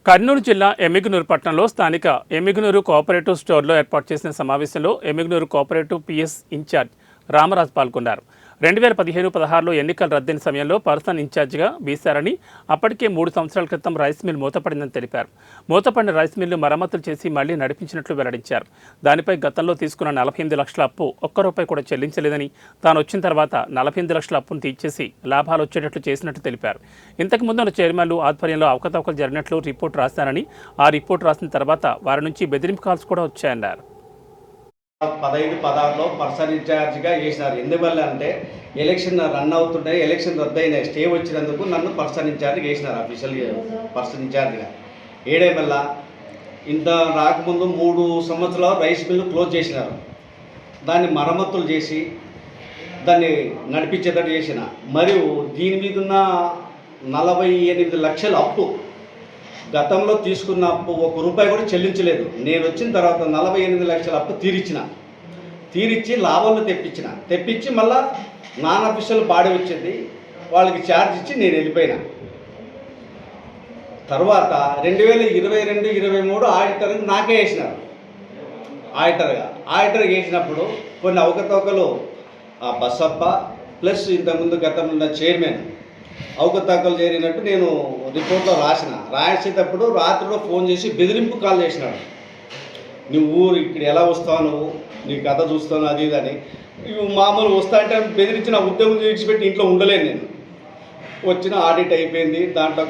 కర్నూలు జిల్లా ఎమ్మిగనూరు పట్టణంలో స్థానిక ఎమ్మిగనూరు కోఆపరేటివ్ స్టోర్లో ఏర్పాటు చేసిన సమావేశంలో Emmiganur cooperative PS in charge Ramaraju పాల్గొన్నారు. 2015-16లో ఎన్నికల రద్దయిన సమయంలో పర్సన్ ఇన్ఛార్జిగా వీశారని, అప్పటికే 3 సంవత్సరాల క్రితం రైస్ మిల్ మూతపడిందని తెలిపారు. మూతపడిన రైస్ మిల్లు మరమ్మతులు చేసి మళ్లీ నడిపించినట్లు వెల్లడించారు. దానిపై గతంలో తీసుకున్న 48 లక్షల అప్పు ఒక్క రూపాయి కూడా చెల్లించలేదని, తాను వచ్చిన తర్వాత 48 లక్షల అప్పును తీర్చేసి లాభాలు వచ్చేటట్లు చేసినట్టు తెలిపారు. ఇంతకు ముందున్న చైర్మన్లు ఆధ్వర్యంలో అవకతవకలు జరిగినట్లు రిపోర్టు రాశారని, ఆ రిపోర్టు రాసిన తర్వాత వారి నుంచి బెదిరింపు కాల్స్ కూడా వచ్చాయన్నారు. 15-16లో పర్సన్ ఇన్ఛార్జిగా చేసినారు. ఎందువల్ల అంటే ఎలక్షన్ రన్ అవుతుంటాయి, ఎలక్షన్ రద్దయిన స్టే వచ్చినందుకు నన్ను పర్సన్ ఇన్ఛార్జ్ చేసినారు. అఫీషియల్ పర్సన్ ఇన్ఛార్జిగా ఏడే వల్ల ఇంత రాకముందు 3 సంవత్సరాలు రైస్ మిల్లు క్లోజ్ చేసినారు. దాన్ని మరమ్మతులు చేసి దాన్ని నడిపించేటట్టు చేసిన, మరియు దీని మీద ఉన్న 48 లక్షల అప్పు, గతంలో తీసుకున్న అప్పు 1 రూపాయి కూడా చెల్లించలేదు. నేను వచ్చిన తర్వాత 48 లక్షల అప్పు తీరిచ్చి లాభాలు తెప్పించి మళ్ళా నాన్ అఫీషియల్ బాడీ వచ్చింది, వాళ్ళకి ఛార్జ్ ఇచ్చి నేను వెళ్ళిపోయినా. తర్వాత 2022-23 ఆడిటర్ నాకే వేసినారు. ఆడిటర్ వేసినప్పుడు కొన్ని అవకతవకలు బసప్ప ప్లస్ ఇంతకుముందు గతంలో ఉన్న చైర్మన్ అవకతవకలు జరిగినట్టు నేను రిపోర్ట్లో రాసేటప్పుడు రాత్రిలో ఫోన్ చేసి బెదిరింపు కాల్ చేసినాడు. నువ్వు ఇక్కడ ఎలా వస్తావు, నువ్వు నీ కథ చూస్తాను అది ఇదని. ఇవి మామూలు వస్తా అంటే బెదిరించిన ఉద్యోగం విడిచిపెట్టి ఇంట్లో ఉండలేను నేను. వచ్చిన ఆడిట్ అయిపోయింది. దాంట్లో